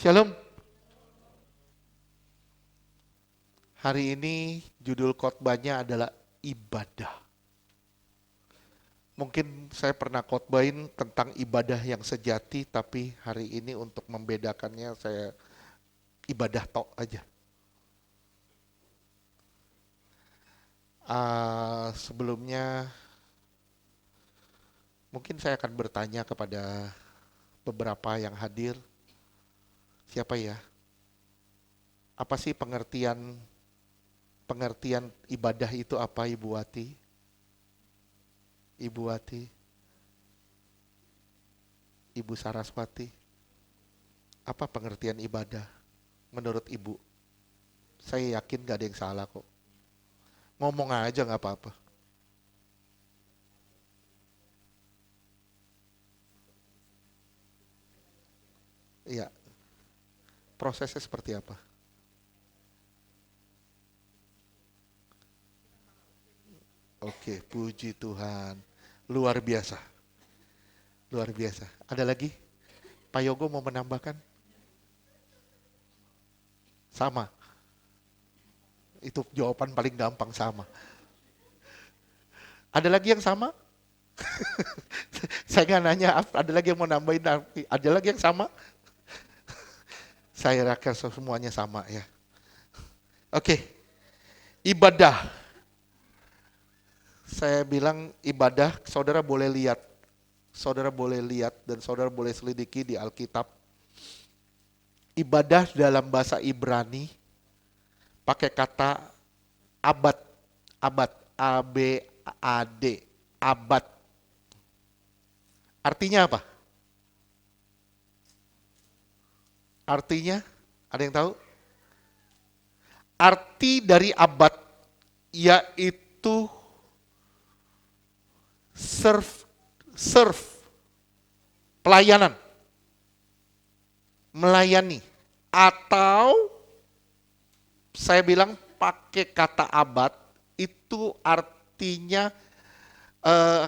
Shalom. Hari ini judul khotbahnya adalah ibadah. Mungkin saya pernah khotbahin tentang ibadah yang sejati, tapi hari ini untuk membedakannya saya ibadah tok aja. Sebelumnya mungkin saya akan bertanya kepada beberapa yang hadir, siapa ya? Apa sih pengertian ibadah itu apa, Ibu Wati? Ibu Wati, Ibu Saraswati, apa pengertian ibadah menurut Ibu? Saya yakin gak ada yang salah kok. Ngomong aja gak apa-apa. Iya, prosesnya seperti apa? Oke, puji Tuhan. Luar biasa, luar biasa. Ada lagi? Pak Yogo mau menambahkan? Sama, itu jawaban paling gampang sama. Ada lagi yang sama? Saya nggak nanya, ada lagi yang mau nambahin? Ada lagi yang sama? Saya rasa semuanya sama ya. Oke, ibadah. Saya bilang ibadah, saudara boleh lihat dan saudara boleh selidiki di Alkitab. Ibadah dalam bahasa Ibrani pakai kata abad, abad, A-B-A-D, abad. Artinya apa? Artinya, ada yang tahu? Arti dari abad yaitu serve, pelayanan, melayani. Atau saya bilang pakai kata abad itu artinya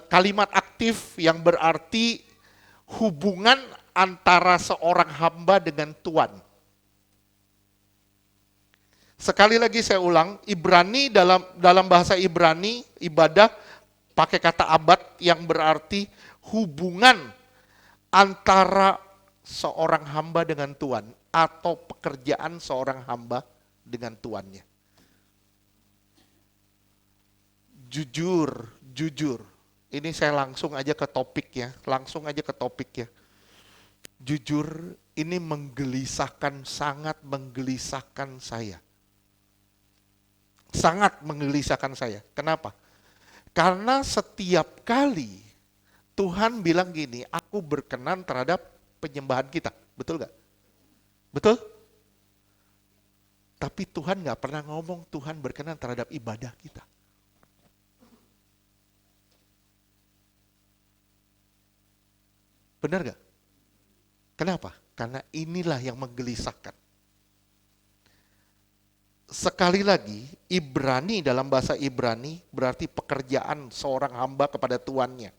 kalimat aktif yang berarti hubungan antara seorang hamba dengan Tuhan. Sekali lagi saya ulang, Ibrani dalam bahasa Ibrani ibadah pakai kata abad yang berarti hubungan antara seorang hamba dengan Tuhan atau pekerjaan seorang hamba dengan tuannya. Jujur. Ini saya langsung aja ke topik ya, Jujur, ini sangat menggelisahkan saya. Sangat menggelisahkan saya. Kenapa? Karena setiap kali Tuhan bilang gini, aku berkenan terhadap penyembahan kita. Betul gak? Betul? Tapi Tuhan gak pernah ngomong Tuhan berkenan terhadap ibadah kita. Benar gak? Kenapa? Karena inilah yang menggelisahkan. Sekali lagi, Ibrani dalam bahasa Ibrani berarti pekerjaan seorang hamba kepada tuannya.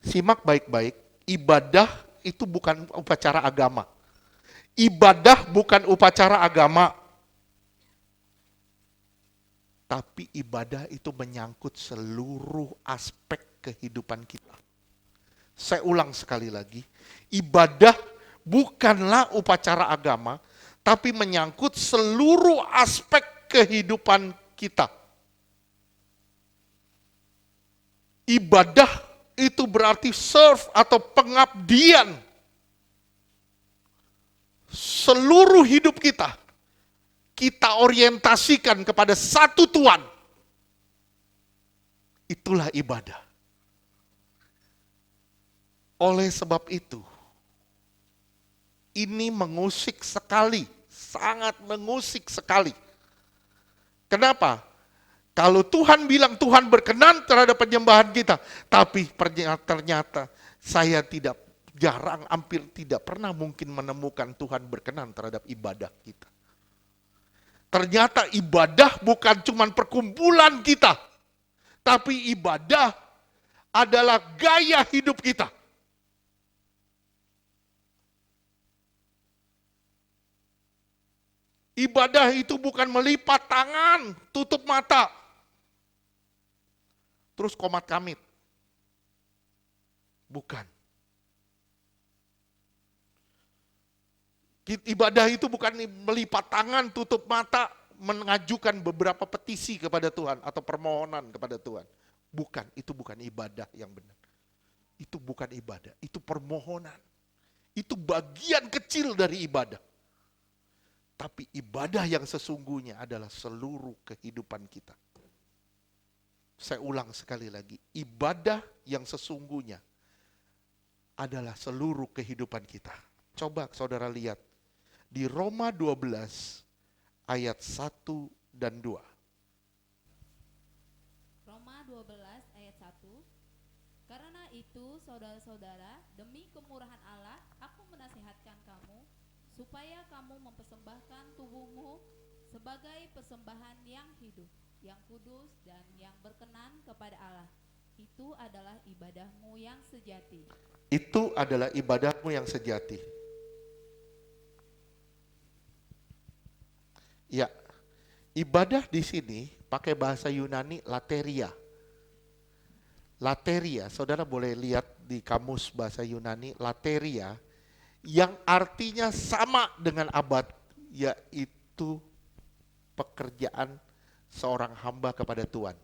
Simak baik-baik, ibadah itu bukan upacara agama. Ibadah bukan upacara agama. Tapi ibadah itu menyangkut seluruh aspek kehidupan kita. Saya ulang sekali lagi, ibadah bukanlah upacara agama, tapi menyangkut seluruh aspek kehidupan kita. Ibadah itu berarti serve atau pengabdian. Seluruh hidup kita orientasikan kepada satu Tuhan. Itulah ibadah. Oleh sebab itu, ini mengusik sekali, sangat mengusik sekali. Kenapa? Kalau Tuhan bilang Tuhan berkenan terhadap penyembahan kita, tapi ternyata saya hampir tidak pernah mungkin menemukan Tuhan berkenan terhadap ibadah kita. Ternyata ibadah bukan cuma perkumpulan kita, tapi ibadah adalah gaya hidup kita. Ibadah itu bukan melipat tangan, tutup mata, terus komat kamit. Bukan. Ibadah itu bukan melipat tangan, tutup mata, mengajukan beberapa petisi kepada Tuhan atau permohonan kepada Tuhan. Bukan, itu bukan ibadah yang benar. Itu bukan ibadah, itu permohonan. Itu bagian kecil dari ibadah. Tapi ibadah yang sesungguhnya adalah seluruh kehidupan kita. Saya ulang sekali lagi, ibadah yang sesungguhnya adalah seluruh kehidupan kita. Coba saudara lihat di Roma 12 ayat 1 dan 2. Roma 12 ayat 1. Karena itu saudara-saudara, demi kemurahan Allah, aku menasihatkan kamu supaya kamu mempersembahkan tubuhmu sebagai persembahan yang hidup, yang kudus dan yang berkenan kepada Allah. Itu adalah ibadahmu yang sejati. Itu adalah ibadahmu yang sejati. Ya, ibadah di sini pakai bahasa Yunani lateria. Lateria, saudara boleh lihat di kamus bahasa Yunani, lateria yang artinya sama dengan abad, yaitu pekerjaan seorang hamba kepada Tuhan.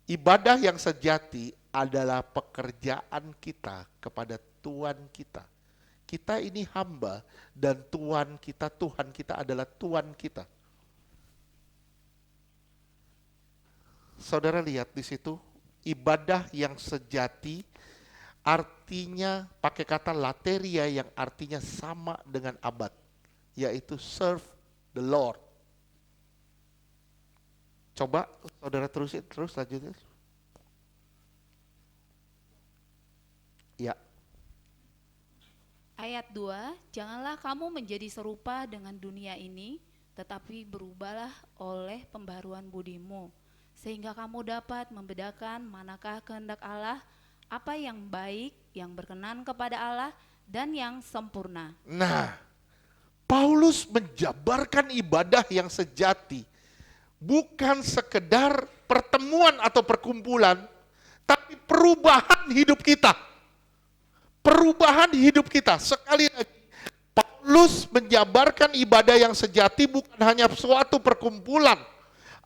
Ibadah yang sejati adalah pekerjaan kita kepada Tuhan kita. Kita ini hamba dan Tuhan kita adalah Tuhan kita. Saudara lihat di situ, ibadah yang sejati artinya pakai kata lateria yang artinya sama dengan abad, yaitu serve the Lord. Coba saudara terus lanjutin. Ya. Ayat 2, janganlah kamu menjadi serupa dengan dunia ini, tetapi berubahlah oleh pembaruan budimu, sehingga kamu dapat membedakan manakah kehendak Allah, apa yang baik, yang berkenan kepada Allah, dan yang sempurna. Nah, Paulus menjabarkan ibadah yang sejati, bukan sekedar pertemuan atau perkumpulan, tapi perubahan hidup kita. Perubahan hidup kita. Sekali lagi, Paulus menjabarkan ibadah yang sejati bukan hanya suatu perkumpulan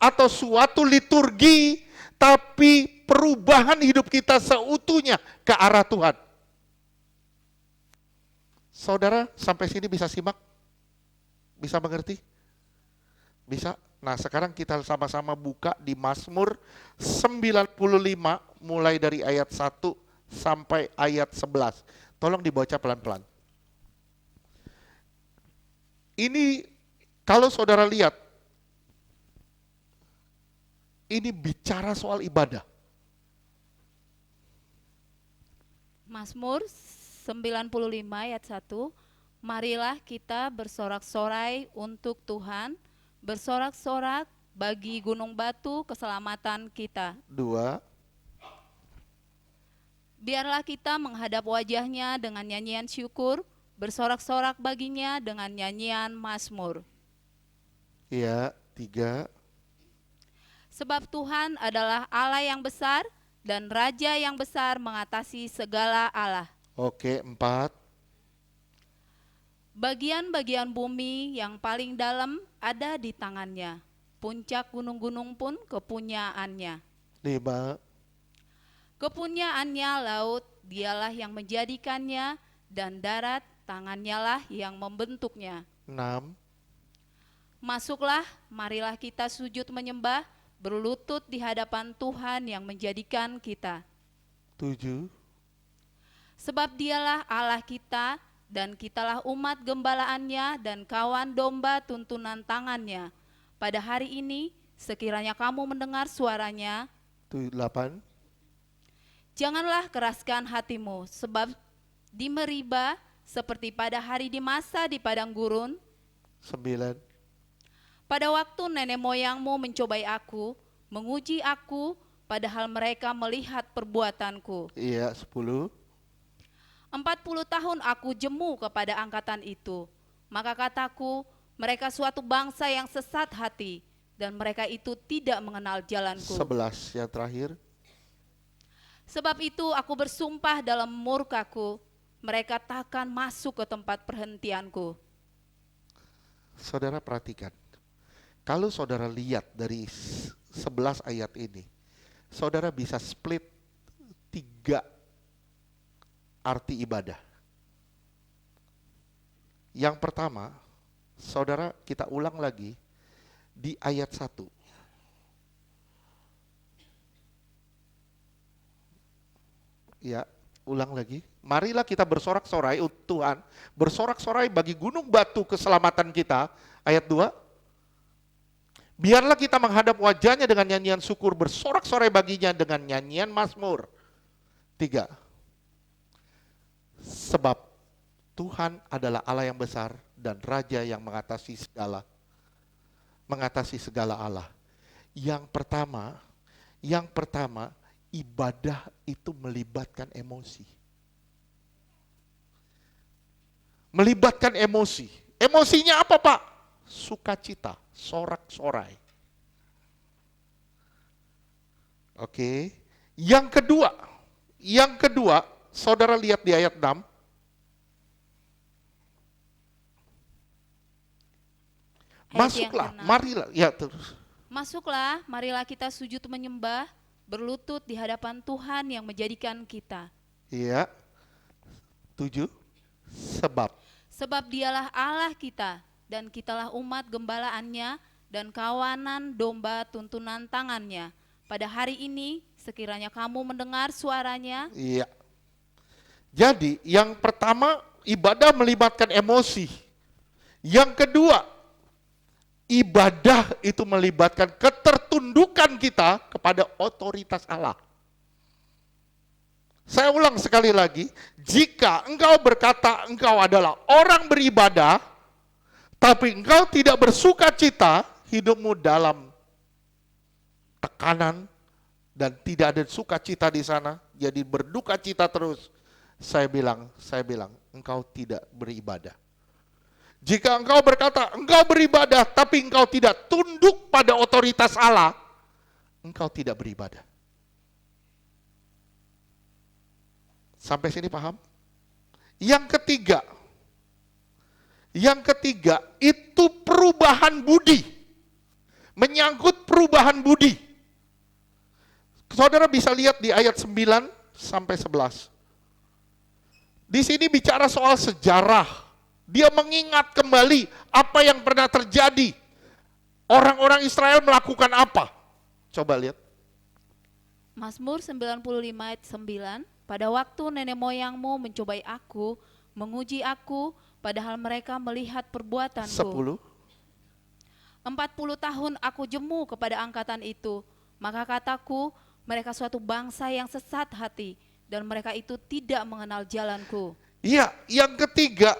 atau suatu liturgi, tapi perubahan hidup kita seutuhnya ke arah Tuhan. Saudara sampai sini bisa simak? Bisa mengerti? Bisa? Nah, sekarang kita sama-sama buka di Mazmur 95 mulai dari ayat 1 sampai ayat 11. Tolong dibaca pelan-pelan. Ini kalau saudara lihat, ini bicara soal ibadah. Mazmur 95 ayat 1. Marilah kita bersorak-sorai untuk Tuhan, bersorak-sorak bagi gunung batu keselamatan kita. 2. Biarlah kita menghadap wajahnya dengan nyanyian syukur, bersorak-sorak baginya dengan nyanyian mazmur. Ya, 3. Sebab Tuhan adalah Allah yang besar dan Raja yang besar mengatasi segala Allah. Oke, 4. Bagian-bagian bumi yang paling dalam ada di tangannya. Puncak gunung-gunung pun kepunyaannya. 5. Kepunyaannya laut, dialah yang menjadikannya, dan darat, tangannya lah yang membentuknya. 6. Masuklah, marilah kita sujud menyembah, berlutut di hadapan Tuhan yang menjadikan kita. 7. Sebab dialah Allah kita, dan kitalah umat gembalaannya dan kawan domba tuntunan tangannya. Pada hari ini, sekiranya kamu mendengar suaranya, 8. janganlah keraskan hatimu, sebab di Meriba seperti pada hari di masa di padang gurun, 9. pada waktu nenek moyangmu mencobai aku, menguji aku, padahal mereka melihat perbuatanku. Iya, 10. 40 tahun aku jemu kepada angkatan itu. Maka kataku, Mereka suatu bangsa yang sesat hati, dan mereka itu tidak mengenal jalanku. 11 yang terakhir. Sebab itu aku bersumpah dalam murkaku, mereka takkan masuk ke tempat perhentianku. Saudara perhatikan, kalau saudara lihat dari 11 ayat ini, saudara bisa split 3 arti ibadah. Yang pertama, saudara kita ulang lagi di ayat 1. Ya, ulang lagi. Marilah kita bersorak-sorai untuk Tuhan, bersorak-sorai bagi gunung batu keselamatan kita. Ayat 2. Biarlah kita menghadap wajahnya dengan nyanyian syukur, bersorak-sorai baginya dengan nyanyian mazmur. 3. Sebab Tuhan adalah Allah yang besar dan Raja yang mengatasi segala Allah. Yang pertama, ibadah itu melibatkan emosi. Melibatkan emosi. Emosinya apa, Pak? Sukacita, sorak-sorai. Oke. Yang kedua, saudara lihat di ayat 6. Masuklah, marilah, ya terus. Masuklah, marilah kita sujud menyembah, berlutut di hadapan Tuhan yang menjadikan kita. Iya. 7. Sebab Dialah Allah kita, dan kitalah umat gembalaannya, dan kawanan domba tuntunan tangannya. Pada hari ini, sekiranya kamu mendengar suaranya. Iya. Jadi, yang pertama, ibadah melibatkan emosi. Yang kedua, ibadah itu melibatkan ketertundukan kita kepada otoritas Allah. Saya ulang sekali lagi, jika engkau berkata engkau adalah orang beribadah, tapi engkau tidak bersuka cita, hidupmu dalam tekanan dan tidak ada sukacita di sana, jadi berduka cita terus. Saya bilang, engkau tidak beribadah. Jika engkau berkata, engkau beribadah, tapi engkau tidak tunduk pada otoritas Allah, engkau tidak beribadah. Sampai sini paham? Yang ketiga itu perubahan budi. Menyangkut perubahan budi. Saudara bisa lihat di ayat 9 sampai 11. Di sini bicara soal sejarah. Dia mengingat kembali apa yang pernah terjadi. Orang-orang Israel melakukan apa? Coba lihat. Mazmur 95 ayat 9. Pada waktu nenek moyangmu mencobai aku, menguji aku, padahal mereka melihat perbuatanku. 10. 40 tahun aku jemu kepada angkatan itu, maka kataku, mereka suatu bangsa yang sesat hati, dan mereka itu tidak mengenal jalanku. Iya, yang ketiga,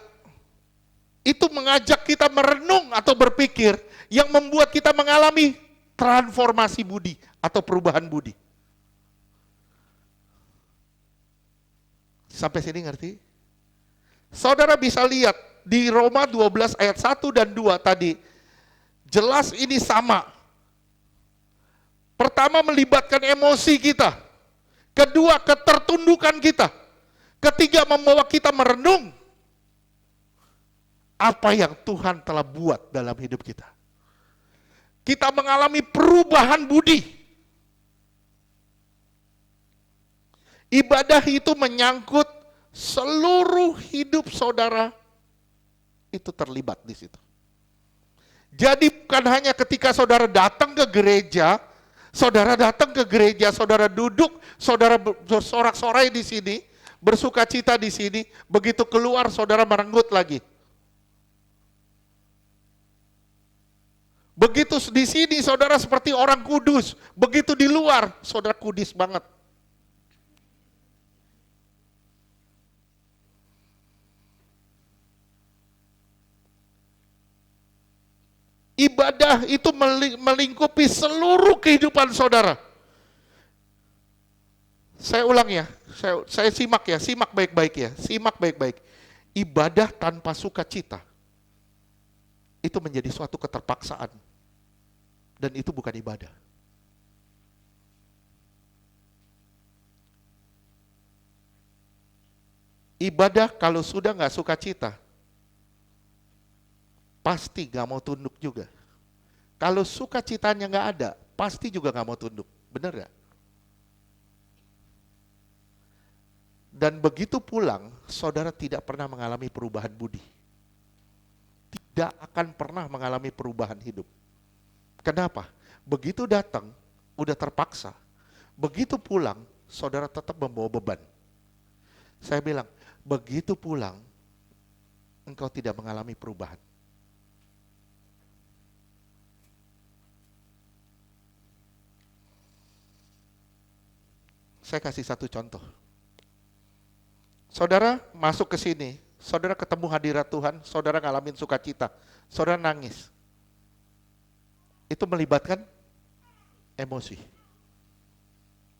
itu mengajak kita merenung atau berpikir, yang membuat kita mengalami transformasi budi atau perubahan budi. Sampai sini ngerti? Saudara bisa lihat di Roma 12 ayat 1 dan 2 tadi. Jelas ini sama. Pertama melibatkan emosi kita. Kedua ketertundukan kita. Ketiga membawa kita merenung apa yang Tuhan telah buat dalam hidup kita. Kita mengalami perubahan budi. Ibadah itu menyangkut seluruh hidup saudara itu terlibat di situ. Jadi bukan hanya ketika saudara datang ke gereja, saudara duduk, saudara bersorak-sorai di sini, bersukacita di sini, begitu keluar saudara merenggut lagi. Begitu di sini saudara seperti orang kudus, begitu di luar saudara kudis banget. Ibadah itu melingkupi seluruh kehidupan saudara. Saya ulang ya, saya simak baik-baik ya, simak baik-baik. Ibadah tanpa sukacita itu menjadi suatu keterpaksaan. Dan itu bukan ibadah. Ibadah kalau sudah nggak sukacita, pasti nggak mau tunduk juga. Kalau sukacitanya nggak ada, pasti juga nggak mau tunduk. Benar nggak? Dan begitu pulang, saudara tidak pernah mengalami perubahan budi. Tidak akan pernah mengalami perubahan hidup. Kenapa? Begitu datang, udah terpaksa. Begitu pulang, saudara tetap membawa beban. Saya bilang, begitu pulang, engkau tidak mengalami perubahan. Saya kasih satu contoh. Saudara masuk ke sini, saudara ketemu hadirat Tuhan, saudara ngalamin sukacita, saudara nangis. Itu melibatkan emosi.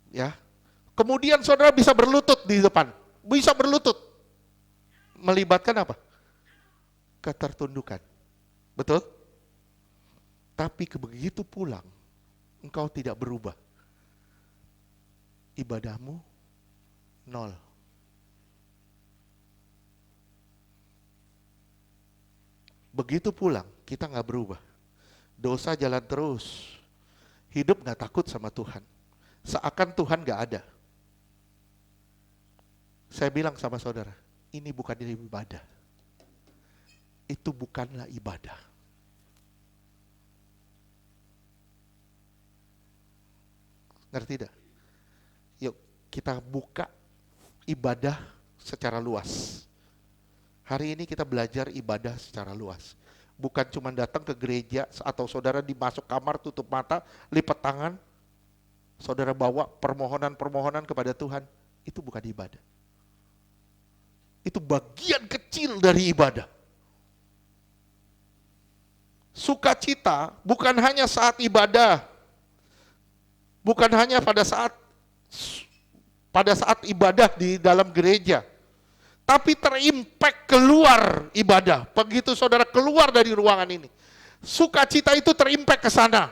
Ya. Kemudian saudara bisa berlutut di depan, bisa berlutut. Melibatkan apa? Ketertundukan. Betul? Tapi begitu pulang, engkau tidak berubah. Ibadahmu nol. Begitu pulang, kita nggak berubah. Dosa jalan terus. Hidup nggak takut sama Tuhan. Seakan Tuhan nggak ada. Saya bilang sama saudara, ini bukan ibadah. Itu bukanlah ibadah. Ngerti tidak? Yuk kita buka ibadah secara luas. Hari ini kita belajar ibadah secara luas. Bukan cuma datang ke gereja atau saudara dimasuk kamar tutup mata, lipat tangan, saudara bawa permohonan-permohonan kepada Tuhan. Itu bukan ibadah. Itu bagian kecil dari ibadah. Sukacita bukan hanya saat ibadah. Bukan hanya pada saat ibadah di dalam gereja. Tapi terimpact keluar ibadah. Begitu saudara keluar dari ruangan ini, sukacita itu terimpact ke sana.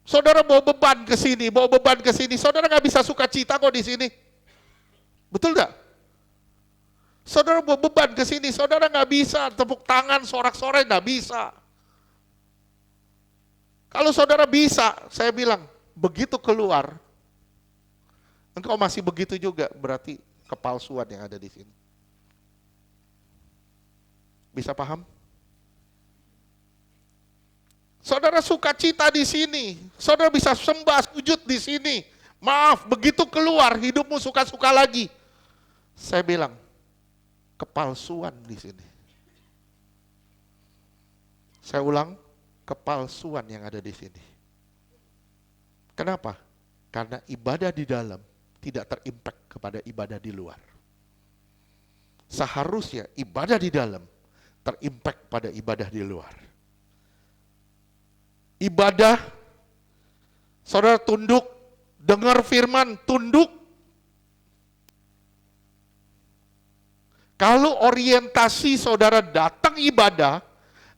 Saudara bawa beban ke sini, saudara nggak bisa sukacita kok di sini. Betul nggak? Saudara bawa beban ke sini, saudara nggak bisa tepuk tangan sorak-sorai, nggak bisa. Kalau saudara bisa, saya bilang, begitu keluar, engkau masih begitu juga, berarti kepalsuan yang ada di sini. Bisa paham? Saudara sukacita di sini, saudara bisa sembah sujud di sini. Maaf, begitu keluar hidupmu suka-suka lagi. Saya bilang, kepalsuan di sini. Saya ulang, kepalsuan yang ada di sini. Kenapa? Karena ibadah di dalam tidak terimpact kepada ibadah di luar. Seharusnya ibadah di dalam terimpact pada ibadah di luar. Ibadah, saudara tunduk, dengar firman, tunduk. Kalau orientasi saudara datang ibadah,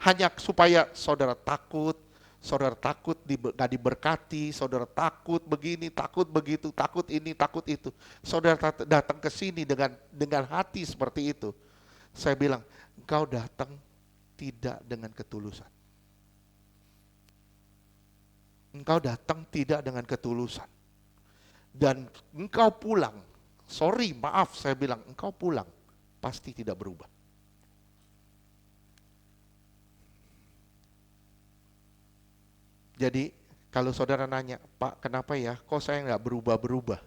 hanya supaya saudara takut nggak diberkati, saudara takut begini, takut begitu, takut ini, takut itu. Saudara datang ke sini dengan hati seperti itu. Saya bilang, engkau datang tidak dengan ketulusan. Engkau datang tidak dengan ketulusan. Dan engkau pulang, maaf saya bilang, engkau pulang pasti tidak berubah. Jadi kalau saudara nanya, Pak kenapa ya kok saya nggak berubah-berubah?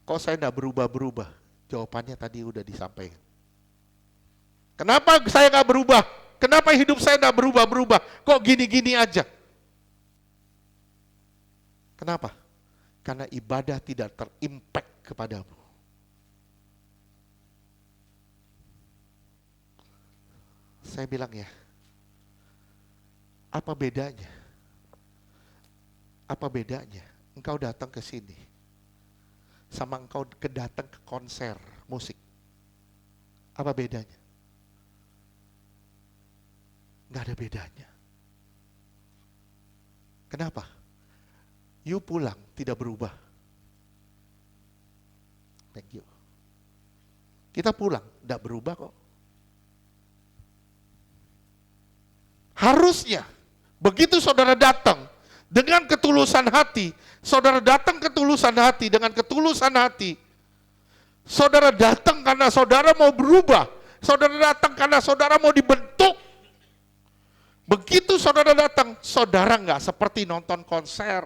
Kok saya nggak berubah-berubah? Jawabannya tadi udah disampaikan. Kenapa saya nggak berubah? Kenapa hidup saya nggak berubah-berubah? Kok gini-gini aja? Kenapa? Karena ibadah tidak terimpact kepadamu. Saya bilang ya, apa bedanya? Apa bedanya? Engkau datang ke sini sama engkau datang ke konser musik. Apa bedanya? Nggak ada bedanya. Kenapa? You pulang tidak berubah. Thank you. Kita pulang, tidak berubah kok. Harusnya, begitu saudara datang dengan ketulusan hati, saudara datang ketulusan hati dengan ketulusan hati, saudara datang karena saudara mau berubah, saudara datang karena saudara mau dibentuk. Begitu saudara datang, saudara nggak seperti nonton konser.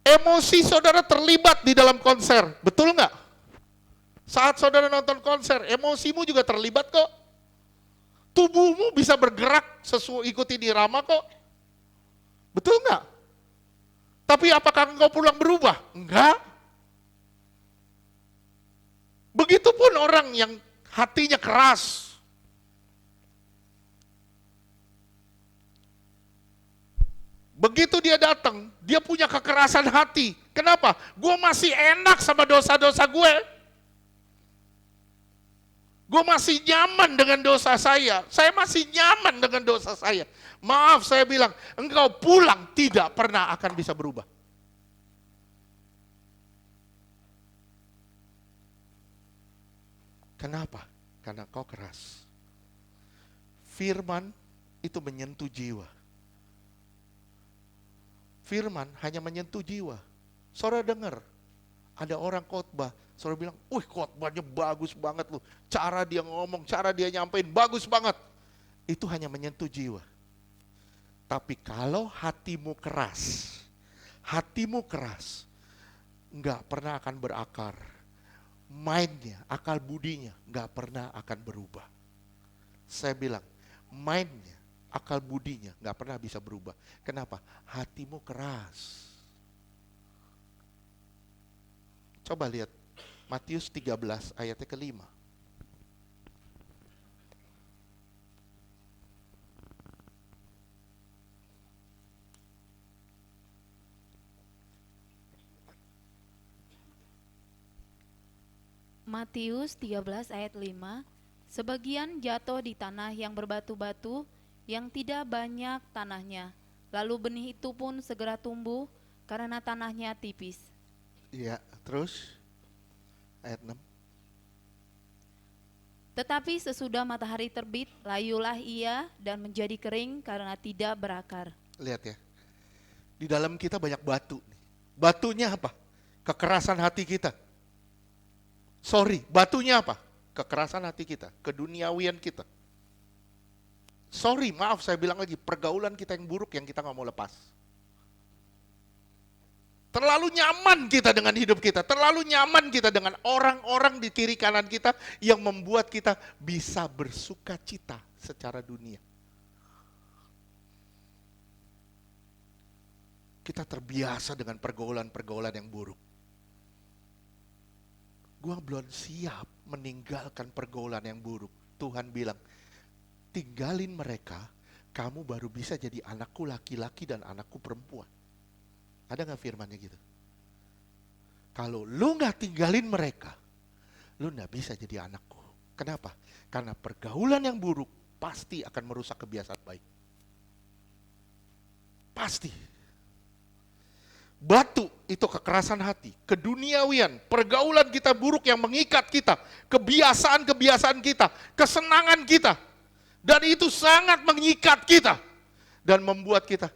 Emosi saudara terlibat di dalam konser, betul nggak? Saat saudara nonton konser, emosimu juga terlibat kok. Tubuhmu bisa bergerak sesuai ikuti irama kok. Betul nggak? Tapi apakah engkau pulang berubah? Enggak. Begitupun orang yang hatinya keras. Begitu dia datang, dia punya kekerasan hati. Kenapa? Gue masih enak sama dosa-dosa gue. Gue masih nyaman dengan dosa saya. Saya masih nyaman dengan dosa saya. Maaf saya bilang, engkau pulang tidak pernah akan bisa berubah. Kenapa? Karena kau keras. Firman itu menyentuh jiwa. Firman hanya menyentuh jiwa. Saudara dengar, ada orang khotbah, saudara bilang, "Wih, khotbahnya bagus banget loh. Cara dia ngomong, cara dia nyampein bagus banget." Itu hanya menyentuh jiwa. Tapi kalau hatimu keras, enggak pernah akan berakar. Mindnya, akal budinya enggak pernah akan berubah. Saya bilang, mindnya, akal budinya enggak pernah bisa berubah. Kenapa? Hatimu keras. Coba lihat Matius 13 ayatnya ke-5. Matius 13 ayat 5, sebagian jatuh di tanah yang berbatu-batu, yang tidak banyak tanahnya. Lalu benih itu pun segera tumbuh, karena tanahnya tipis. Iya, terus ayat 6. Tetapi sesudah matahari terbit, layulah ia dan menjadi kering karena tidak berakar. Lihat ya, di dalam kita banyak batu. Batunya apa? Kekerasan hati kita. Batunya apa? Kekerasan hati kita, keduniawian kita. Maaf saya bilang lagi, pergaulan kita yang buruk yang kita nggak mau lepas. Terlalu nyaman kita dengan hidup kita, terlalu nyaman kita dengan orang-orang di kiri kanan kita yang membuat kita bisa bersuka cita secara dunia. Kita terbiasa dengan pergaulan-pergaulan yang buruk. Gua belum siap meninggalkan pergaulan yang buruk. Tuhan bilang, tinggalin mereka, kamu baru bisa jadi anakku laki-laki dan anakku perempuan. Ada gak firmannya gitu? Kalau lu gak tinggalin mereka, lu gak bisa jadi anakku. Kenapa? Karena pergaulan yang buruk pasti akan merusak kebiasaan baik. Pasti. Batu itu kekerasan hati, keduniawian, pergaulan kita buruk yang mengikat kita, kebiasaan-kebiasaan kita, kesenangan kita. Dan itu sangat mengikat kita dan membuat kita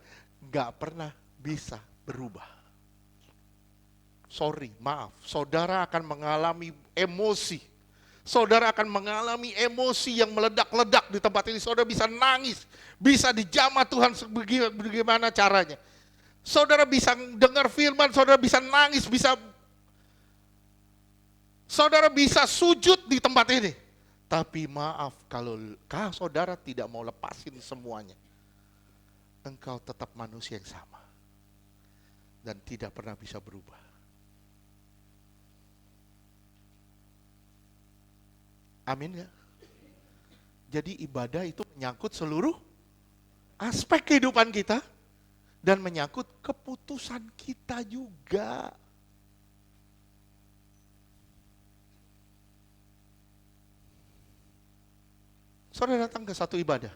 gak pernah bisa berubah. Maaf, saudara akan mengalami emosi. Saudara akan mengalami emosi yang meledak-ledak di tempat ini. Saudara bisa nangis, bisa dijamah Tuhan bagaimana caranya. Saudara bisa dengar firman, saudara bisa nangis, saudara bisa sujud di tempat ini. Tapi maaf, kalau saudara tidak mau lepasin semuanya, engkau tetap manusia yang sama dan tidak pernah bisa berubah. Amin ya? Jadi ibadah itu menyangkut seluruh aspek kehidupan kita dan menyangkut keputusan kita juga. Saudara datang ke satu ibadah,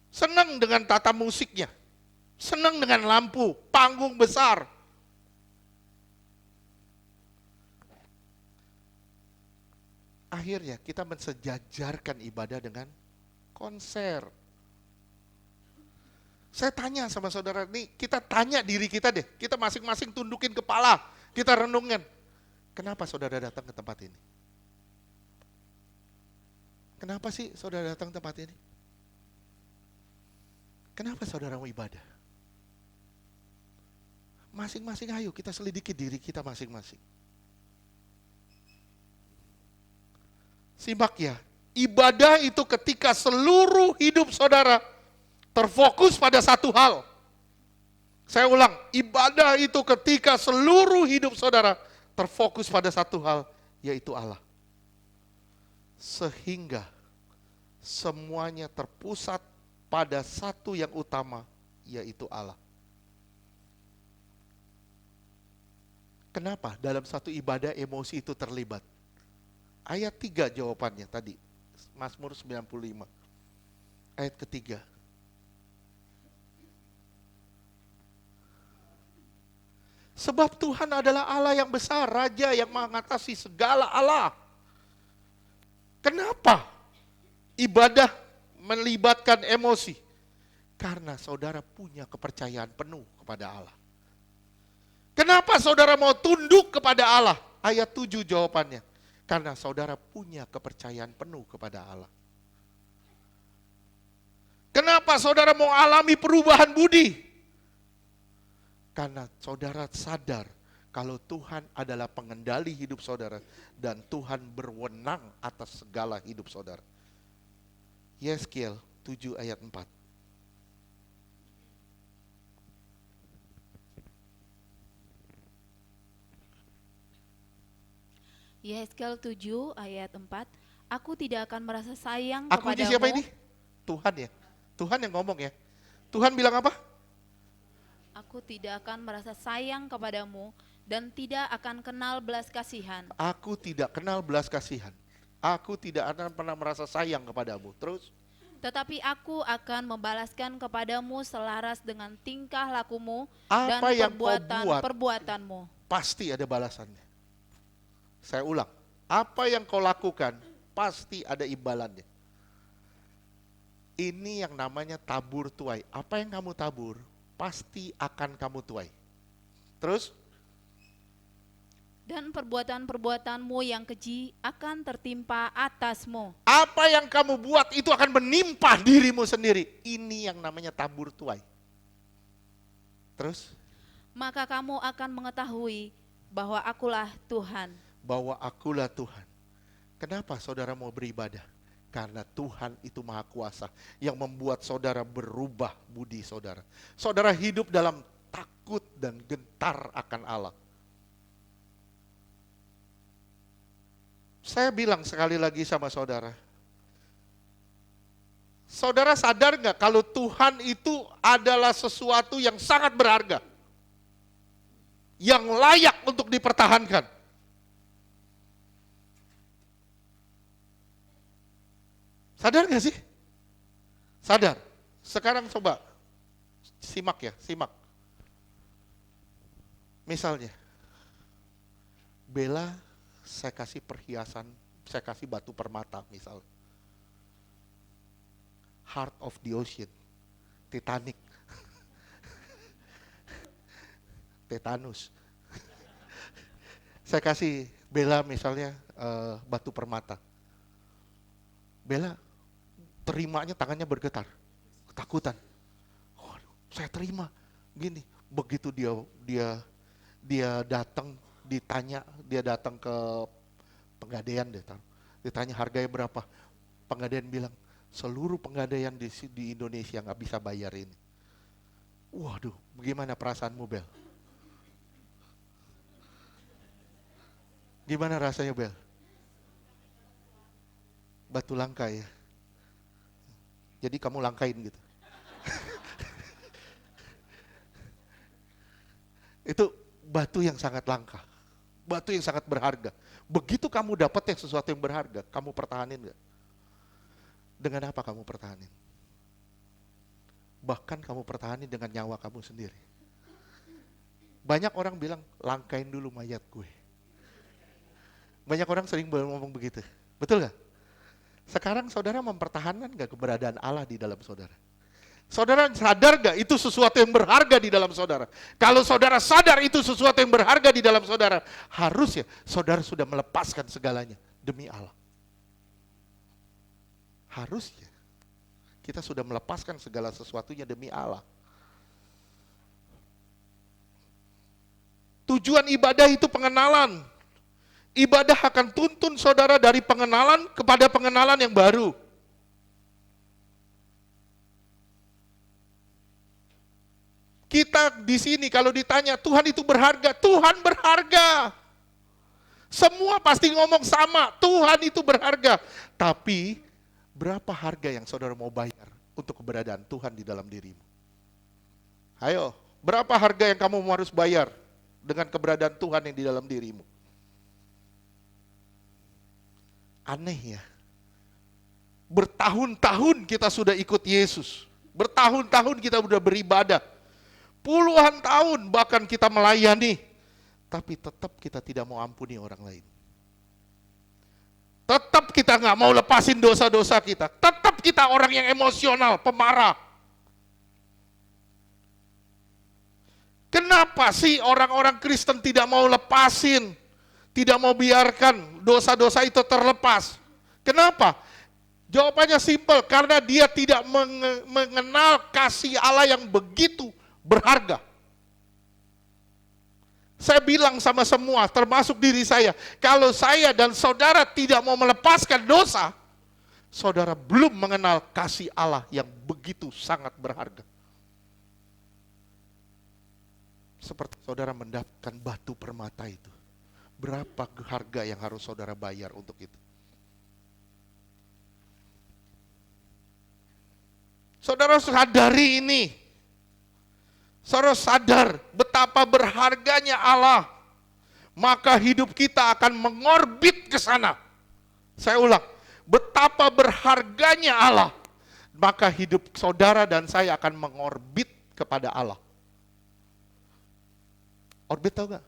senang dengan tata musiknya, senang dengan lampu, panggung besar. Akhirnya kita mensejajarkan ibadah dengan konser. Saya tanya sama saudara, nih kita tanya diri kita deh, kita masing-masing tundukin kepala, kita renungkan. Kenapa saudara datang ke tempat ini? Kenapa sih saudara datang ke tempat ini? Kenapa saudara mau ibadah? Masing-masing ayo kita selidiki diri kita masing-masing. Simak ya, ibadah itu ketika seluruh hidup saudara terfokus pada satu hal. Saya ulang, ibadah itu ketika seluruh hidup saudara terfokus pada satu hal, yaitu Allah. Sehingga semuanya terpusat pada satu yang utama, yaitu Allah. Kenapa dalam satu ibadah emosi itu terlibat? Ayat 3 jawabannya tadi, Mazmur 95. Ayat ketiga. Sebab Tuhan adalah Allah yang besar, Raja yang mengatasi segala Allah. Kenapa ibadah melibatkan emosi? Karena saudara punya kepercayaan penuh kepada Allah. Kenapa saudara mau tunduk kepada Allah? Ayat 7 jawabannya. Karena saudara punya kepercayaan penuh kepada Allah. Kenapa saudara mau alami perubahan budi? Karena saudara sadar kalau Tuhan adalah pengendali hidup saudara dan Tuhan berwenang atas segala hidup saudara. Yeskiel 7 ayat 4. Yeskel 7 ayat 4. Aku tidak akan merasa sayang Aku ini kepadamu. siapa ini? Tuhan ya. Tuhan yang ngomong ya. Tuhan bilang apa? Aku tidak akan merasa sayang kepadamu dan tidak akan kenal belas kasihan. Aku tidak kenal belas kasihan. Aku tidak akan pernah merasa sayang kepadamu. Terus? Tetapi aku akan membalaskan kepadamu selaras dengan tingkah lakumu dan Apa yang kau buat, perbuatanmu. pasti ada balasannya. Saya ulang. Apa yang kau lakukan, pasti ada imbalannya. Ini yang namanya tabur tuai. Apa yang kamu tabur, pasti akan kamu tuai. Terus? Dan perbuatan-perbuatanmu yang keji akan tertimpa atasmu. Apa yang kamu buat itu akan menimpa dirimu sendiri. Ini yang namanya tabur tuai. Terus? Maka kamu akan mengetahui bahwa akulah Tuhan. Bahwa akulah Tuhan. Kenapa saudara mau beribadah? Karena Tuhan itu maha kuasa yang membuat saudara berubah budi saudara. Saudara hidup dalam takut dan gentar akan Allah. Saya bilang sekali lagi sama saudara. Saudara sadar nggak kalau Tuhan itu adalah sesuatu yang sangat berharga. Yang layak untuk dipertahankan. Sadar gak sih? Sadar. Sekarang coba simak ya, simak. Misalnya, Bella saya kasih perhiasan, saya kasih batu permata misal. Heart of the Ocean, Titanic, Tetanus. Saya kasih Bella misalnya batu permata. Bella terimanya tangannya bergetar, ketakutan. Waduh, saya terima. Gini, begitu dia datang, dia datang ke Pegadaian ditanya harganya berapa. Pegadaian bilang seluruh Pegadaian di Indonesia nggak bisa bayar ini. Waduh, bagaimana perasaanmu, Bel? Gimana rasanya, Bel? Batu langka ya. Jadi kamu langkain gitu. Itu batu yang sangat langka. Batu yang sangat berharga. Begitu kamu dapat yang sesuatu yang berharga, kamu pertahanin gak? Dengan apa kamu pertahanin? Bahkan kamu pertahanin dengan nyawa kamu sendiri. Banyak orang bilang, langkain dulu mayat gue. Banyak orang sering ngomong begitu. Betul gak? Sekarang saudara mempertahankan gak keberadaan Allah di dalam saudara? Saudara sadar gak itu sesuatu yang berharga di dalam saudara? Kalau saudara sadar itu sesuatu yang berharga di dalam saudara, harusnya saudara sudah melepaskan segalanya demi Allah. Harusnya kita sudah melepaskan segala sesuatunya demi Allah. Tujuan ibadah itu pengenalan. Ibadah akan tuntun saudara dari pengenalan kepada pengenalan yang baru. Kita di sini kalau ditanya, Tuhan itu berharga. Tuhan berharga. Semua pasti ngomong sama, Tuhan itu berharga. Tapi, berapa harga yang saudara mau bayar untuk keberadaan Tuhan di dalam dirimu? Ayo, berapa harga yang kamu harus bayar dengan keberadaan Tuhan yang di dalam dirimu? Aneh ya. Bertahun-tahun kita sudah ikut Yesus. Bertahun-tahun kita sudah beribadah. Puluhan tahun bahkan kita melayani. Tapi tetap kita tidak mau ampuni orang lain. Tetap kita nggak mau lepasin dosa-dosa kita. Tetap kita orang yang emosional, pemarah. Kenapa sih orang-orang Kristen tidak mau lepasin? Tidak mau biarkan dosa-dosa itu terlepas. Kenapa? Jawabannya simpel, karena dia tidak mengenal kasih Allah yang begitu berharga. Saya bilang sama semua, termasuk diri saya, kalau saya dan saudara tidak mau melepaskan dosa, saudara belum mengenal kasih Allah yang begitu sangat berharga. Seperti saudara mendapatkan batu permata itu. Berapa harga yang harus saudara bayar untuk itu? Saudara sadari ini. Saudara sadar betapa berharganya Allah. Maka hidup kita akan mengorbit ke sana. Saya ulang, betapa berharganya Allah. Maka hidup saudara dan saya akan mengorbit kepada Allah. Orbit tahu gak?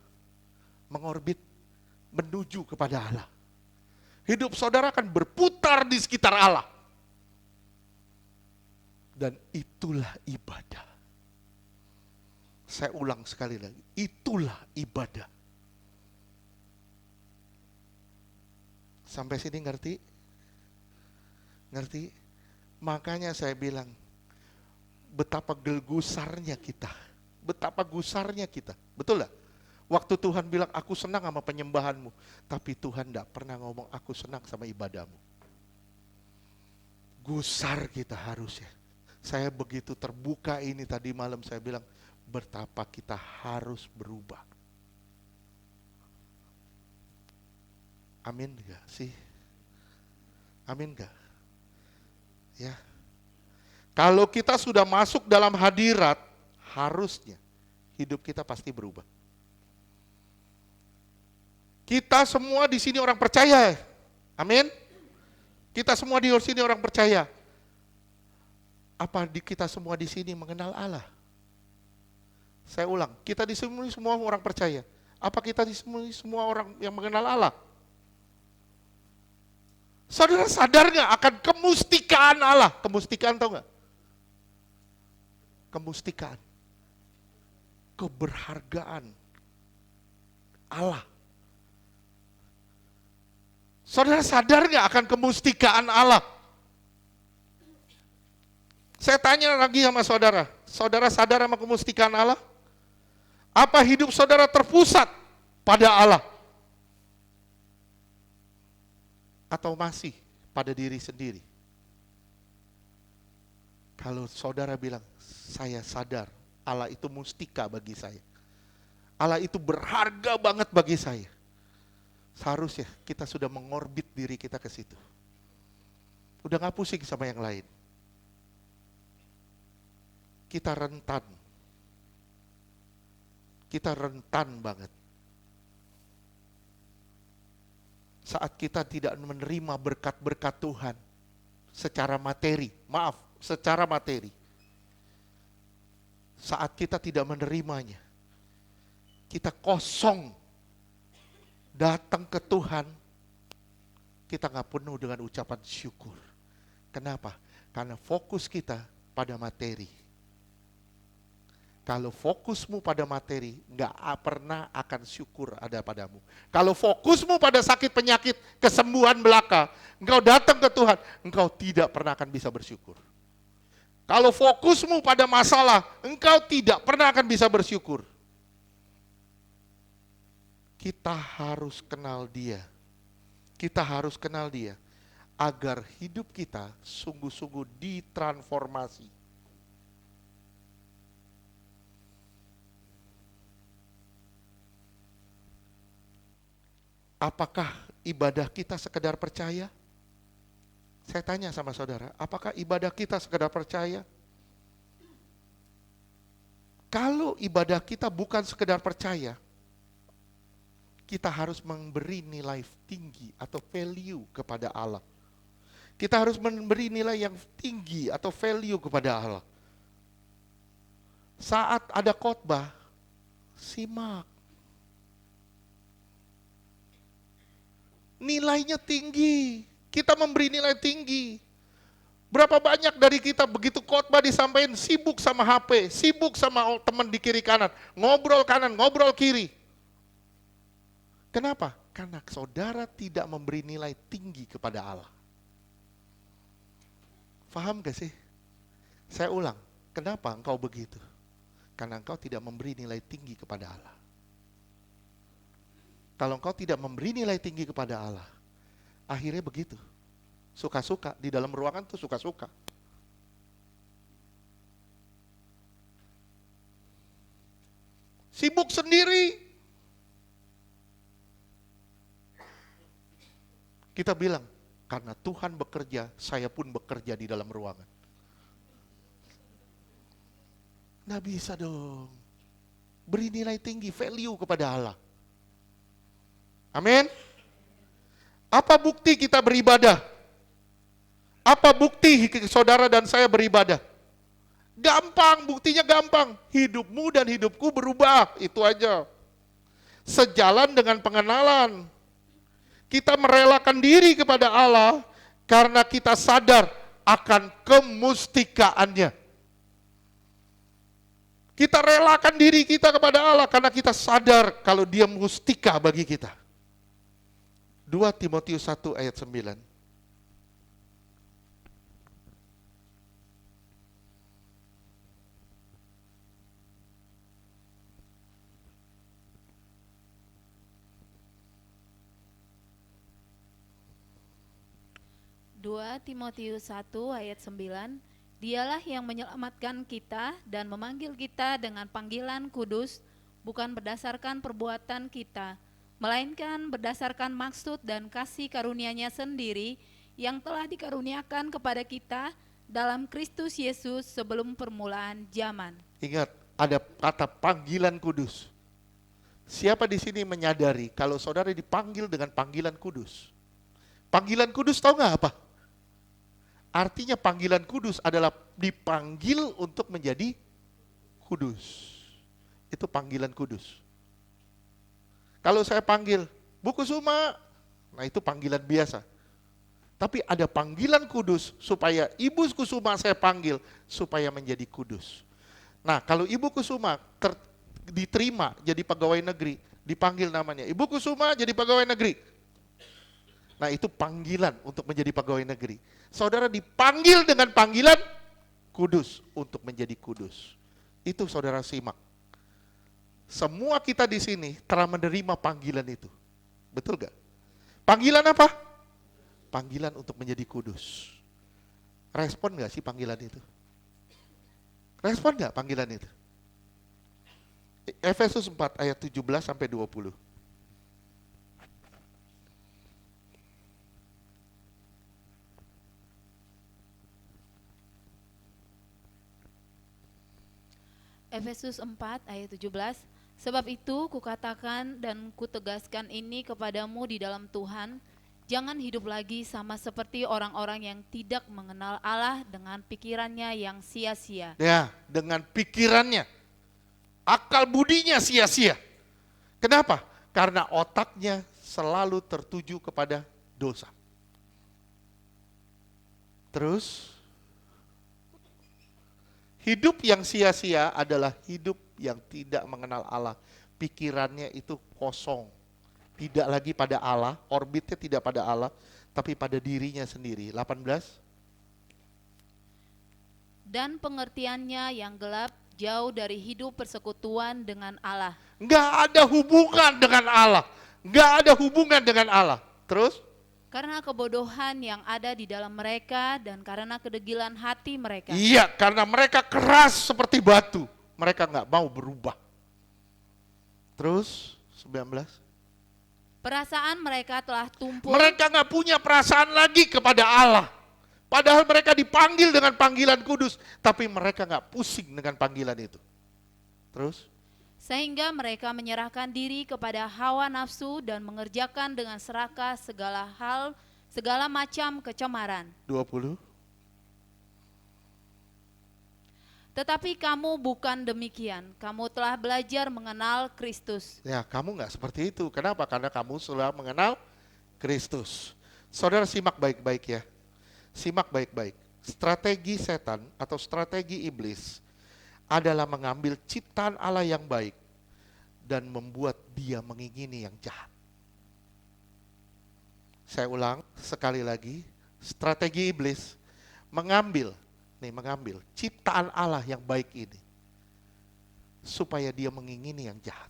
Mengorbit, menuju kepada Allah. Hidup saudara akan berputar di sekitar Allah. Dan itulah ibadah. Saya ulang sekali lagi, itulah ibadah. Sampai sini ngerti? Ngerti? Makanya saya bilang, betapa gusarnya kita. Betapa gusarnya kita. Betul gak? Waktu Tuhan bilang, aku senang sama penyembahanmu. Tapi Tuhan gak pernah ngomong, aku senang sama ibadahmu. Gusar kita harusnya. Saya begitu terbuka ini tadi malam, saya bilang, betapa kita harus berubah. Amin gak sih? Amin gak? Ya. Kalau kita sudah masuk dalam hadirat, harusnya hidup kita pasti berubah. Kita semua di sini orang percaya. Amin. Kita semua di sini orang percaya. Apa kita semua di sini mengenal Allah? Saya ulang, kita di sini semua orang percaya. Apa kita di sini semua orang yang mengenal Allah? Saudara sadar nggak akan kemustikaan Allah? Kemustikaan tahu nggak? Kemustikaan. Keberhargaan Allah. Saudara sadar nggak akan kemustikaan Allah? Saya tanya lagi sama saudara, saudara sadar sama kemustikaan Allah? Apa hidup saudara terpusat pada Allah? Atau masih pada diri sendiri? Kalau saudara bilang, saya sadar Allah itu mustika bagi saya. Allah itu berharga banget bagi saya. Seharusnya kita sudah mengorbit diri kita ke situ. Udah gak pusing sama yang lain. Kita rentan. Kita rentan banget. Saat kita tidak menerima berkat-berkat Tuhan, secara materi. Maaf, secara materi. Saat kita tidak menerimanya, kita kosong datang ke Tuhan, kita gak penuh dengan ucapan syukur. Kenapa? Karena fokus kita pada materi. Kalau fokusmu pada materi, gak pernah akan syukur ada padamu. Kalau fokusmu pada sakit penyakit, kesembuhan belaka, engkau datang ke Tuhan, engkau tidak pernah akan bisa bersyukur. Kalau fokusmu pada masalah, engkau tidak pernah akan bisa bersyukur. Kita harus kenal Dia. Kita harus kenal Dia agar hidup kita sungguh-sungguh ditransformasi. Apakah ibadah kita sekedar percaya? Saya tanya sama saudara, apakah ibadah kita sekedar percaya? Kalau ibadah kita bukan sekedar percaya, kita harus memberi nilai tinggi atau value kepada Allah. Kita harus memberi nilai yang tinggi atau value kepada Allah. Saat ada khotbah, simak. Nilainya tinggi. Kita memberi nilai tinggi. Berapa banyak dari kita begitu khotbah disampaikan sibuk sama HP, sibuk sama teman di kiri kanan, ngobrol kanan, ngobrol kiri. Kenapa? Karena saudara tidak memberi nilai tinggi kepada Allah. Paham gak sih? Saya ulang, kenapa engkau begitu? Karena engkau tidak memberi nilai tinggi kepada Allah. Kalau engkau tidak memberi nilai tinggi kepada Allah, akhirnya begitu. Suka-suka, di dalam ruangan tuh suka-suka. Sibuk sendiri. Kita bilang, karena Tuhan bekerja, saya pun bekerja di dalam ruangan. Nggak bisa dong. Beri nilai tinggi, value kepada Allah. Amin. Apa bukti kita beribadah? Apa bukti saudara dan saya beribadah? Gampang, buktinya gampang. Hidupmu dan hidupku berubah, itu aja. Sejalan dengan pengenalan. Kita merelakan diri kepada Allah karena kita sadar akan kemustikaannya. Kita relakan diri kita kepada Allah karena kita sadar kalau Dia mustika bagi kita. 2 Timotius 1 ayat 9. Timotius 1 ayat 9, Dialah yang menyelamatkan kita dan memanggil kita dengan panggilan kudus, bukan berdasarkan perbuatan kita, melainkan berdasarkan maksud dan kasih karunia-Nya sendiri yang telah dikaruniakan kepada kita dalam Kristus Yesus sebelum permulaan zaman. Ingat, ada kata panggilan kudus. Siapa di sini menyadari kalau saudara dipanggil dengan panggilan kudus? Panggilan kudus tahu nggak apa? Artinya panggilan kudus adalah dipanggil untuk menjadi kudus. Itu panggilan kudus. Kalau saya panggil, Bu Kusuma, nah itu panggilan biasa. Tapi ada panggilan kudus supaya Ibu Kusuma saya panggil supaya menjadi kudus. Nah kalau Ibu Kusuma diterima jadi pegawai negeri, dipanggil namanya, Ibu Kusuma jadi pegawai negeri. Nah itu panggilan untuk menjadi pegawai negeri. Saudara dipanggil dengan panggilan kudus untuk menjadi kudus. Itu saudara simak. Semua kita di sini telah menerima panggilan itu. Betul gak? Panggilan apa? Panggilan untuk menjadi kudus. Respon gak sih panggilan itu? Respon gak panggilan itu? Efesus 4 ayat 17 sampai 20. Efesus 4 ayat 17, Sebab itu kukatakan dan kutegaskan ini kepadamu di dalam Tuhan, Jangan hidup lagi sama seperti orang-orang yang tidak mengenal Allah dengan pikirannya yang sia-sia. Ya, dengan pikirannya, akal budinya sia-sia. Kenapa? Karena otaknya selalu tertuju kepada dosa. Terus, hidup yang sia-sia adalah hidup yang tidak mengenal Allah. Pikirannya itu kosong. Tidak lagi pada Allah, orbitnya tidak pada Allah, tapi pada dirinya sendiri. 18. Dan pengertiannya yang gelap jauh dari hidup persekutuan dengan Allah. Nggak ada hubungan dengan Allah. Nggak ada hubungan dengan Allah. Terus, Karena kebodohan yang ada di dalam mereka dan karena kedegilan hati mereka. iya, karena mereka keras seperti batu. Mereka nggak mau berubah. Terus, 19. Perasaan mereka telah tumpul. Mereka nggak punya perasaan lagi kepada Allah. Padahal mereka dipanggil dengan panggilan kudus. Tapi mereka nggak pusing dengan panggilan itu. Terus, Sehingga mereka menyerahkan diri kepada hawa nafsu dan mengerjakan dengan serakah segala macam kecemaran. 20. Tetapi kamu bukan demikian. Kamu telah belajar mengenal Kristus. Ya, kamu nggak seperti itu. Kenapa? Karena kamu sudah mengenal Kristus. Saudara simak baik-baik ya. Simak baik-baik. Strategi setan atau strategi iblis adalah mengambil ciptaan Allah yang baik dan membuat dia mengingini yang jahat. Saya ulang sekali lagi. Strategi iblis mengambil ciptaan Allah yang baik ini supaya dia mengingini yang jahat.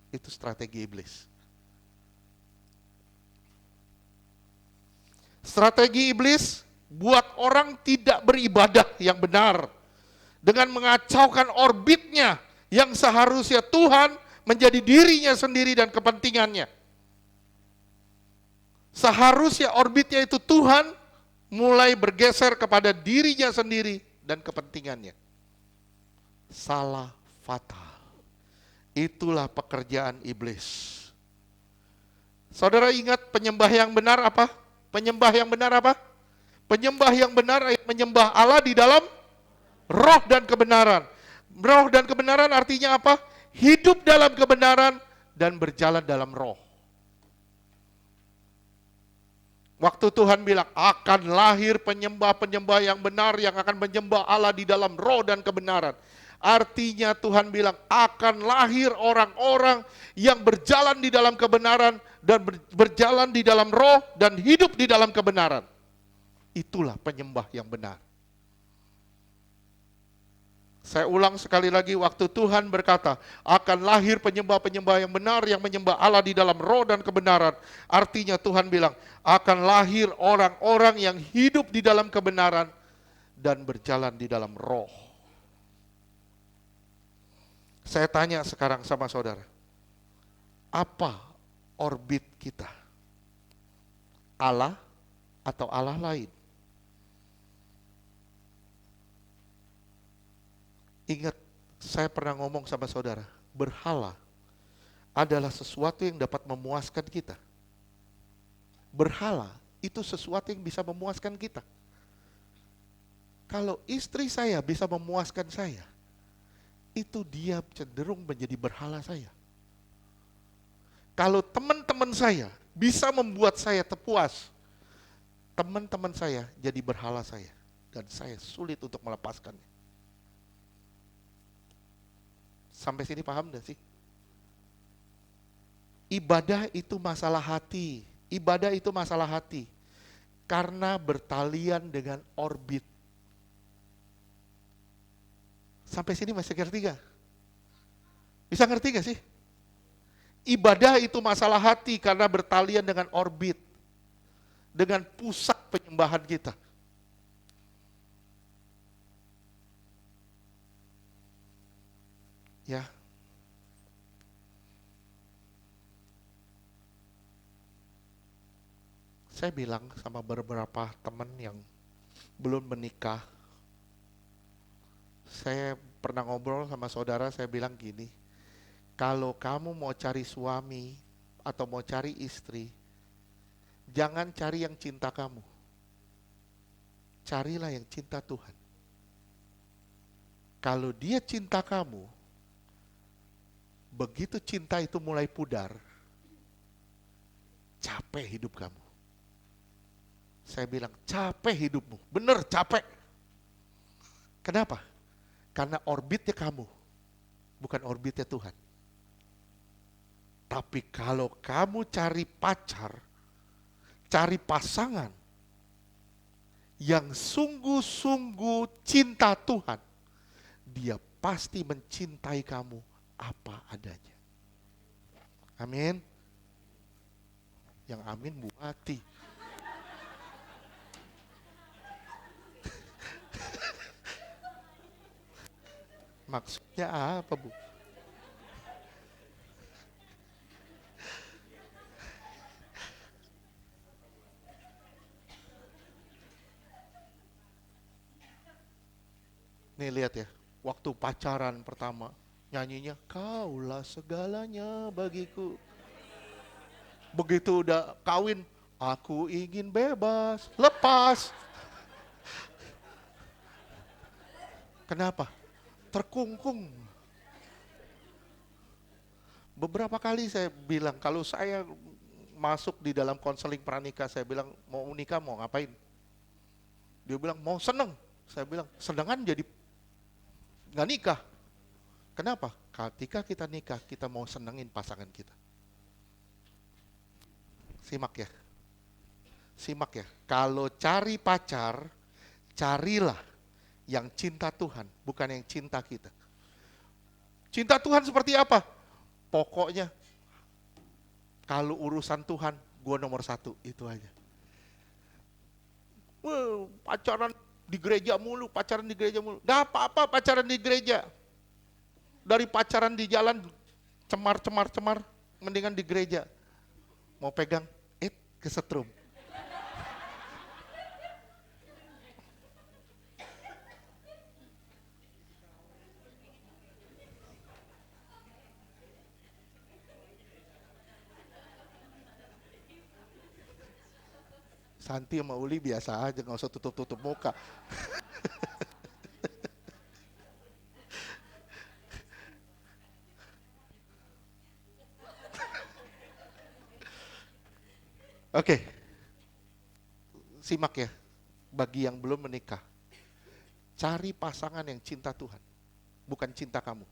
Itu strategi iblis. Strategi iblis buat orang tidak beribadah yang benar dengan mengacaukan orbitnya yang seharusnya Tuhan menjadi dirinya sendiri dan kepentingannya. Seharusnya orbitnya itu Tuhan, mulai bergeser kepada dirinya sendiri dan kepentingannya. Salah fatal. Itulah pekerjaan iblis. Saudara ingat penyembah yang benar apa? Penyembah yang benar apa? Penyembah yang benar menyembah Allah di dalam roh dan kebenaran. Roh dan kebenaran artinya apa? Hidup dalam kebenaran dan berjalan dalam roh. Waktu Tuhan bilang akan lahir penyembah-penyembah yang benar yang akan menyembah Allah di dalam roh dan kebenaran. Artinya Tuhan bilang akan lahir orang-orang yang berjalan di dalam kebenaran dan berjalan di dalam roh dan hidup di dalam kebenaran. Itulah penyembah yang benar. Saya ulang sekali lagi, waktu Tuhan berkata, akan lahir penyembah-penyembah yang benar yang menyembah Allah di dalam roh dan kebenaran. Artinya Tuhan bilang, akan lahir orang-orang yang hidup di dalam kebenaran dan berjalan di dalam roh. Saya tanya sekarang sama saudara, apa orbit kita? Allah atau Allah lain? Ingat, saya pernah ngomong sama saudara, berhala adalah sesuatu yang dapat memuaskan kita. Berhala itu sesuatu yang bisa memuaskan kita. Kalau istri saya bisa memuaskan saya, itu dia cenderung menjadi berhala saya. Kalau teman-teman saya bisa membuat saya terpuas, teman-teman saya jadi berhala saya. Dan saya sulit untuk melepaskannya. Sampai sini paham gak sih? Ibadah itu masalah hati. Ibadah itu masalah hati. Karena bertalian dengan orbit. Sampai sini masih ngerti gak? Bisa ngerti gak sih? Ibadah itu masalah hati karena bertalian dengan orbit. Dengan pusat penyembahan kita. Ya. Saya bilang sama beberapa teman yang belum menikah, saya pernah ngobrol sama saudara, saya bilang gini, kalau kamu mau cari suami atau mau cari istri, Jangan cari yang cinta kamu. Carilah yang cinta Tuhan. Kalau dia cinta kamu, begitu cinta itu mulai pudar, capek hidup kamu. Saya bilang, capek hidupmu. Bener, capek. Kenapa? Karena orbitnya kamu, bukan orbitnya Tuhan. Tapi kalau kamu cari pacar, cari pasangan yang sungguh-sungguh cinta Tuhan, dia pasti mencintai kamu apa adanya. Amin. Yang amin Bu Ati. Maksudnya apa, Bu? Nih lihat ya, waktu pacaran pertama, nyanyinya kaulah segalanya bagiku. Begitu udah kawin, aku ingin bebas, lepas. Kenapa? Terkungkung. Beberapa kali saya bilang, kalau saya masuk di dalam konseling pranikah, saya bilang, mau nikah mau ngapain? Dia bilang, mau seneng. Saya bilang, senengan jadi nggak nikah. Kenapa? Ketika kita nikah, kita mau senengin pasangan kita. Simak ya. Simak ya. Kalau cari pacar, carilah yang cinta Tuhan, bukan yang cinta kita. Cinta Tuhan seperti apa? Pokoknya, kalau urusan Tuhan, gue nomor 1, itu aja. Pacaran di gereja mulu, pacaran di gereja mulu. Gak apa-apa pacaran di gereja. Dari pacaran di jalan, cemar, mendingan di gereja. Mau pegang, kesetrum. Santi sama Uli biasa aja, gak usah tutup-tutup muka. Oke, simak ya, bagi yang belum menikah, cari pasangan yang cinta Tuhan, bukan cinta kamu.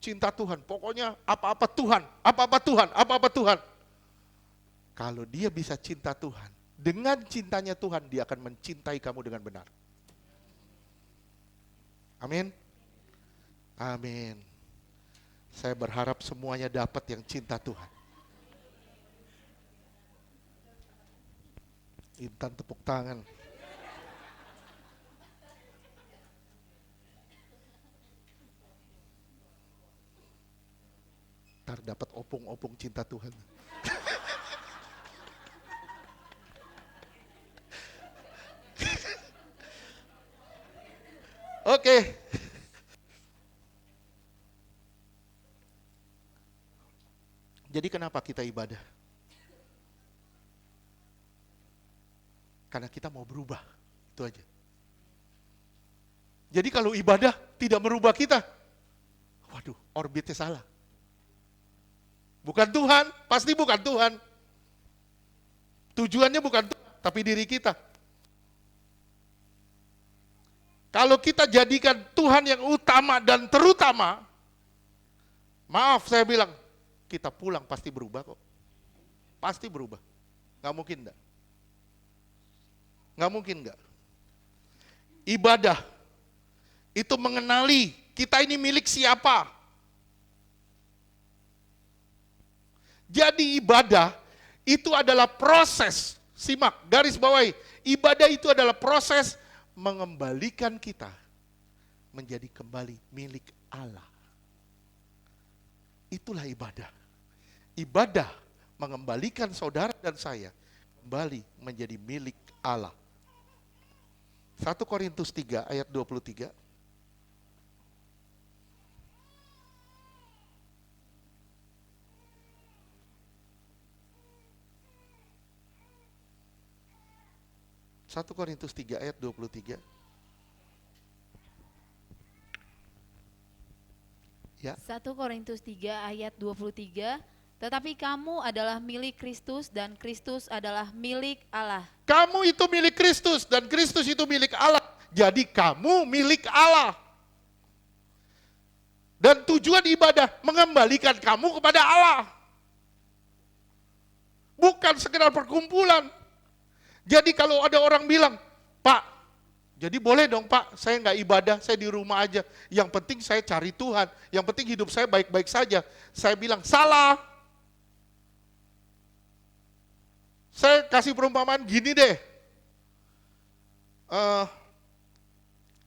Cinta Tuhan, pokoknya apa-apa Tuhan, apa-apa Tuhan, apa-apa Tuhan. Kalau dia bisa cinta Tuhan, dengan cintanya Tuhan, dia akan mencintai kamu dengan benar. Amin. Amin. Saya berharap semuanya dapat yang cinta Tuhan. Intan tepuk tangan. Ntar dapat opung-opung cinta Tuhan. Oke. Jadi kenapa kita ibadah? Karena kita mau berubah, itu aja. Jadi kalau ibadah tidak merubah kita, waduh, orbitnya salah. Bukan Tuhan, pasti bukan Tuhan. Tujuannya bukan Tuhan, tapi diri kita. Kalau kita jadikan Tuhan yang utama dan terutama, maaf saya bilang, kita pulang pasti berubah kok. Pasti berubah. Gak mungkin enggak. Gak mungkin enggak. Ibadah itu mengenali kita ini milik siapa. Jadi ibadah itu adalah proses. Simak, garis bawahi. Ibadah itu adalah proses mengembalikan kita menjadi kembali milik Allah. Itulah ibadah. Ibadah mengembalikan saudara dan saya kembali menjadi milik Allah. 1 Korintus 3 ayat 23. 1 Korintus 3 ayat 23. Ya. 1 Korintus 3 ayat 23. Tetapi kamu adalah milik Kristus dan Kristus adalah milik Allah. Kamu itu milik Kristus dan Kristus itu milik Allah. Jadi kamu milik Allah. Dan tujuan ibadah mengembalikan kamu kepada Allah. Bukan sekedar perkumpulan. Jadi kalau ada orang bilang, Pak, jadi boleh dong Pak, saya nggak ibadah, saya di rumah aja. Yang penting saya cari Tuhan, yang penting hidup saya baik-baik saja. Saya bilang, salah. Saya kasih perumpamaan gini deh.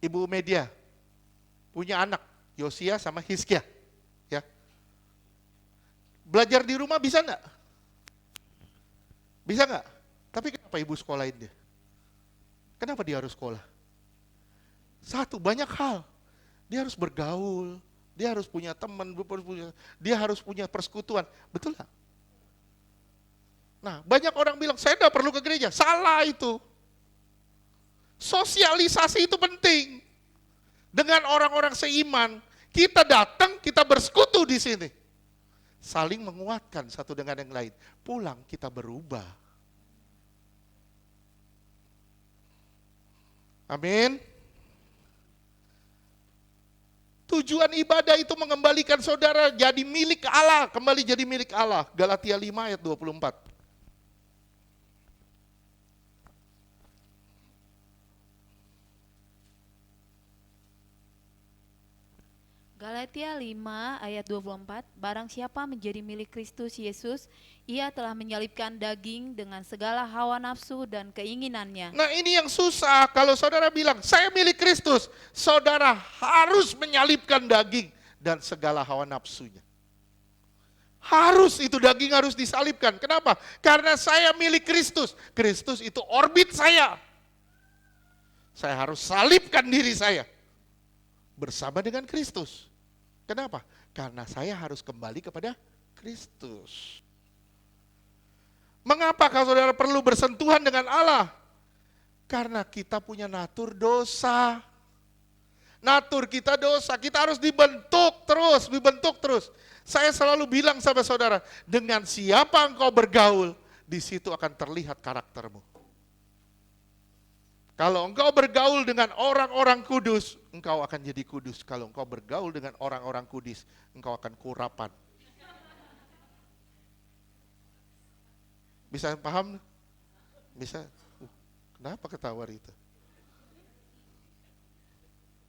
Ibu Media punya anak, Yosia sama Hizkia. Ya. Belajar di rumah bisa nggak? Bisa nggak? Tapi kenapa ibu sekolahin dia? Kenapa dia harus sekolah? Satu, banyak hal. Dia harus bergaul, dia harus punya teman, dia harus punya persekutuan. Betul nggak? Nah, banyak orang bilang, saya nggak perlu ke gereja. Salah itu. Sosialisasi itu penting. Dengan orang-orang seiman, kita datang, kita bersekutu di sini. Saling menguatkan satu dengan yang lain. Pulang kita berubah. Amin. Tujuan ibadah itu mengembalikan saudara jadi milik Allah, kembali jadi milik Allah. Galatia 5 ayat 24. Galatia 5 ayat 24, barang siapa menjadi milik Kristus Yesus, ia telah menyalibkan daging dengan segala hawa nafsu dan keinginannya. Nah ini yang susah, kalau saudara bilang, saya milik Kristus, saudara harus menyalibkan daging dan segala hawa nafsunya. Harus, itu daging harus disalibkan. Kenapa? Karena saya milik Kristus. Kristus itu orbit saya. Saya harus salibkan diri saya bersama dengan Kristus. Kenapa? Karena saya harus kembali kepada Kristus. Mengapa kalau saudara perlu bersentuhan dengan Allah? Karena kita punya natur dosa. Natur kita dosa, kita harus dibentuk terus. Saya selalu bilang sama saudara, dengan siapa engkau bergaul, di situ akan terlihat karaktermu. Kalau engkau bergaul dengan orang-orang kudus, engkau akan jadi kudus. Kalau engkau bergaul dengan orang-orang kudus, engkau akan kurapan. Bisa paham? Bisa? Kenapa ketawa itu?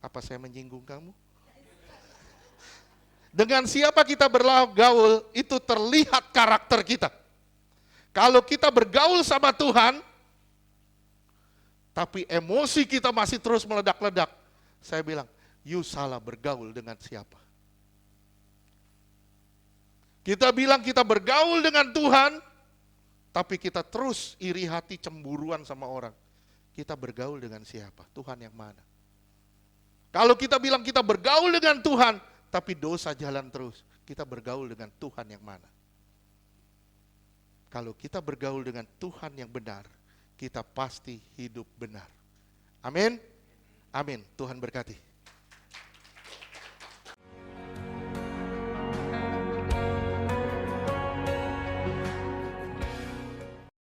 Apa saya menyinggung kamu? Dengan siapa kita bergaul, itu terlihat karakter kita. Kalau kita bergaul sama Tuhan, tapi emosi kita masih terus meledak-ledak, saya bilang, you salah bergaul dengan siapa. Kita bilang kita bergaul dengan Tuhan, tapi kita terus iri hati, cemburuan sama orang. Kita bergaul dengan siapa? Tuhan yang mana? Kalau kita bilang kita bergaul dengan Tuhan, tapi dosa jalan terus, kita bergaul dengan Tuhan yang mana? Kalau kita bergaul dengan Tuhan yang benar, kita pasti hidup benar. Amin. Amin. Tuhan berkati.